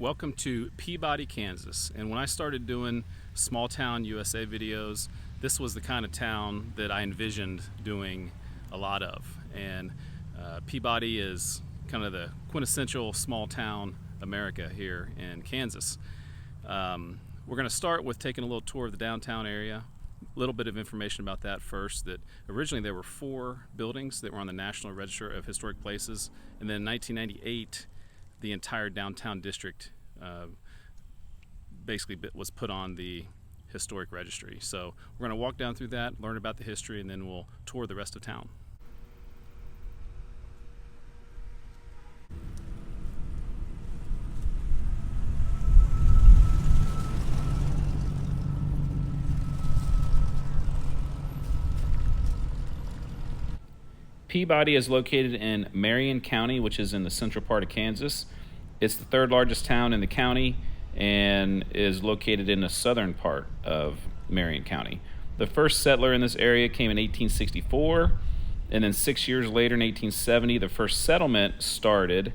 Welcome to Peabody, Kansas. And when I started doing small town USA videos, this was the kind of town that I envisioned doing a lot of. And Peabody is kind of the quintessential small town America here in Kansas. We're going to start with taking a little tour of the downtown area. A little bit of information about that first, that originally there were 4 buildings that were on the National Register of Historic Places, and then in 1998 the entire downtown district basically was put on the historic registry. So we're going to walk down through that, learn about the history, and then we'll tour the rest of town. Peabody is located in Marion County, which is in the central part of Kansas. It's the 3rd largest town in the county and is located in the southern part of Marion County. The first settler in this area came in 1864, and then 6 years later in 1870, the first settlement started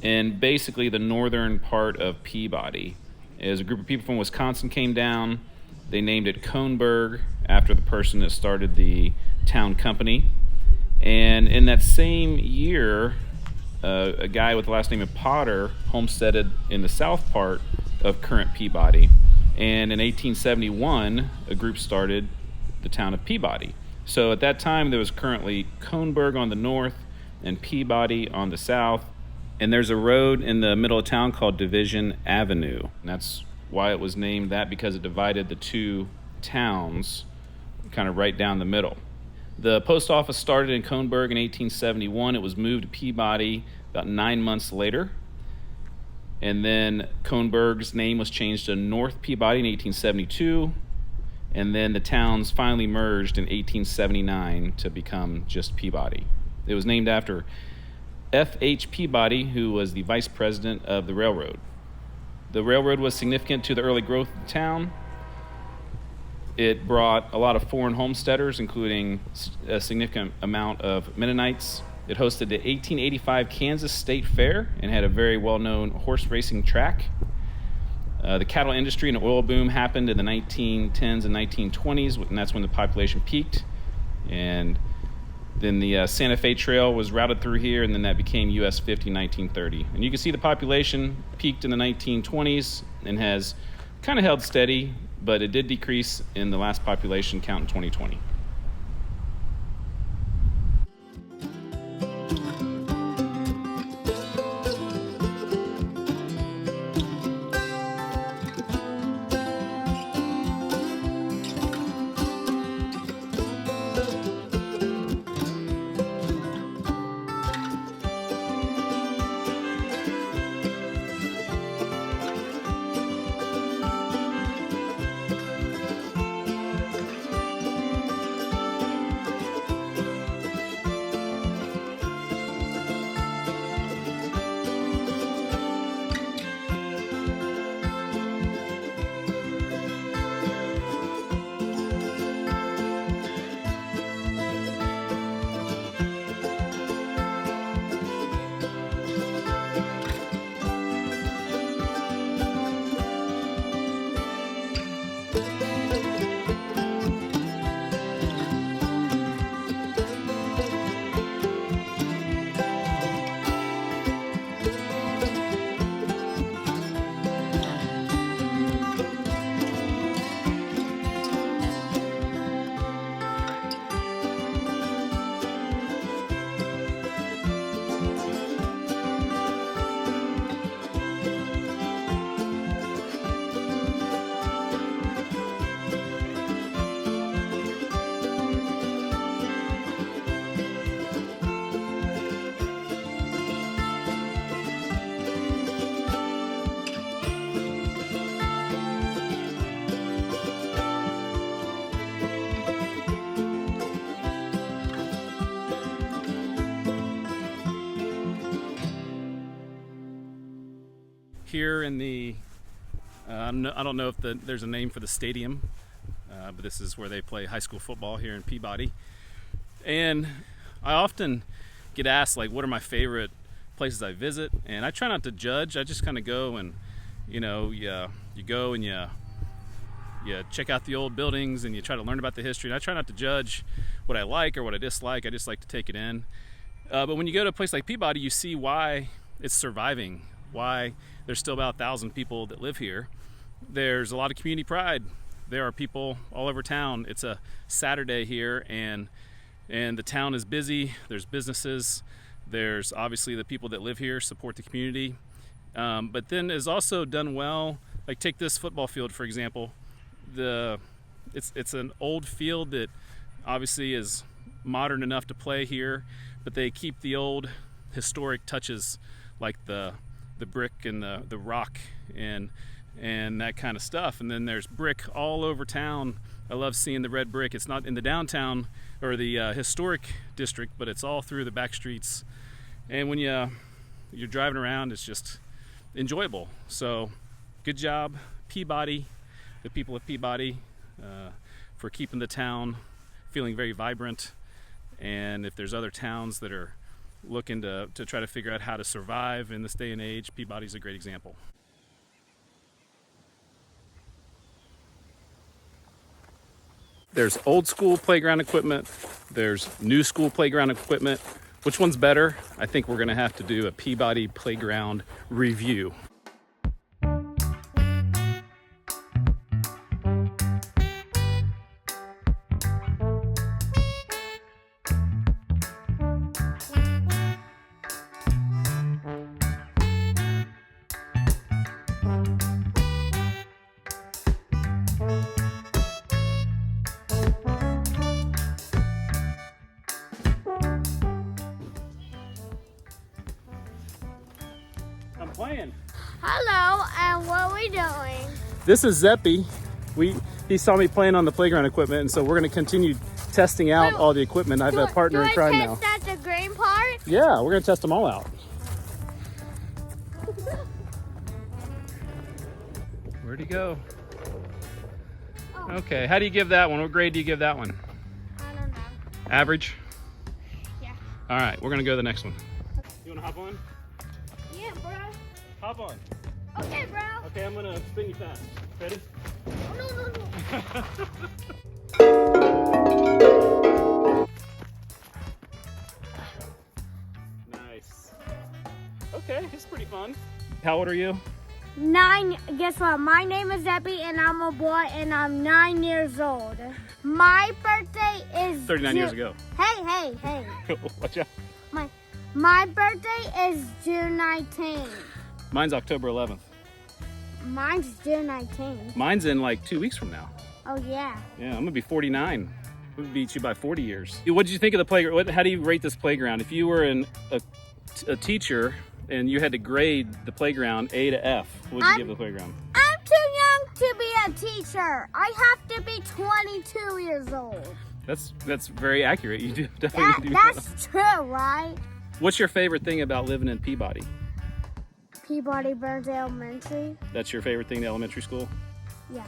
in basically the northern part of Peabody. As a group of people from Wisconsin came down, they named it Coneburg after the person that started the town company. And in that same year, a guy with the last name of Potter homesteaded in the south part of current Peabody. And in 1871, a group started the town of Peabody. So at that time, there was currently Coneburg on the north and Peabody on the south. And there's a road in the middle of town called Division Avenue. And that's why it was named that, because it divided the 2 towns kind of right down the middle. The post office started in Coneburg in 1871. It was moved to Peabody about 9 months later. And then Coneburg's name was changed to North Peabody in 1872. And then the towns finally merged in 1879 to become just Peabody. It was named after F.H. Peabody, who was the vice president of the railroad. The railroad was significant to the early growth of the town. It brought a lot of foreign homesteaders, including a significant amount of Mennonites. It hosted the 1885 Kansas State Fair and had a very well-known horse racing track. The cattle industry and oil boom happened in the 1910s and 1920s, and that's when the population peaked. And then the Santa Fe Trail was routed through here, and then that became US 50 in 1930. And you can see the population peaked in the 1920s and has kind of held steady, but it did decrease in the last population count in 2020. Here in the, I don't know if there's a name for the stadium, but this is where they play high school football here in Peabody. And I often get asked, like, what are my favorite places I visit? And I try not to judge. I just kind of go and You know, you go and you check out the old buildings and you try to learn about the history. And I try not to judge what I like or what I dislike. I just like to take it in. But when you go to a place like Peabody, you see why it's surviving, why there's still about 1,000 people that live here. There's a lot of community pride. There are people all over town. It's a Saturday here, and the town is busy. There's businesses. There's obviously the people that live here support the community. But then is also done well. Like take this football field, for example. It's an old field that obviously is modern enough to play here, but they keep the old historic touches like the brick and the rock and that kind of stuff. And then there's brick all over town. I love seeing the red brick. It's not in the downtown or the historic district, but it's all through the back streets. And when you're driving around, it's just enjoyable. So good job, Peabody, the people of Peabody, for keeping the town feeling very vibrant. And if there's other towns that are looking to try to figure out how to survive in this day and age, Peabody's a great example. There's old school playground equipment, there's new school playground equipment. Which one's better? I think we're gonna have to do a Peabody playground review. I'm playing. Hello, and what are we doing? This is Zeppy. He saw me playing on the playground equipment, and so we're going to continue testing out all the equipment. I have a partner in crime now. Do I test out the green part? Yeah, we're going to test them all out. Where'd he go? Oh. Okay, how do you give that one? What grade do you give that one? I don't know. Average? Yeah. All right, we're going to go to the next one. You want to hop on? Yeah, bro. Hop on. Okay, bro. Okay, I'm going to spin you fast. Ready? Oh, no. Nice. Okay, it's pretty fun. How old are you? 9. Guess what? My name is Zeppy, and I'm a boy, and I'm 9 years old. My birthday is 39 years ago. Hey. Watch out. My birthday is June 19th. Mine's October 11th. Mine's June 19th. Mine's in like 2 weeks from now. Oh, yeah. Yeah, I'm gonna be 49. We beat you by 40 years. What did you think of the playground? How do you rate this playground? If you were a teacher and you had to grade the playground A to F, what would you give the playground? I'm too young to be a teacher. I have to be 22 years old. That's very accurate. You do definitely do That's true, right? What's your favorite thing about living in Peabody? Peabody Burns Elementary. That's your favorite thing, the elementary school? Yeah.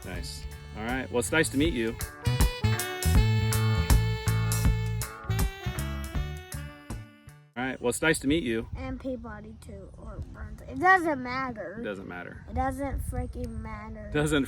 Nice. All right. Well, it's nice to meet you. All right. Well, it's nice to meet you. And Peabody too, or Burns. It doesn't matter. It doesn't matter. It doesn't freaking matter. Doesn't.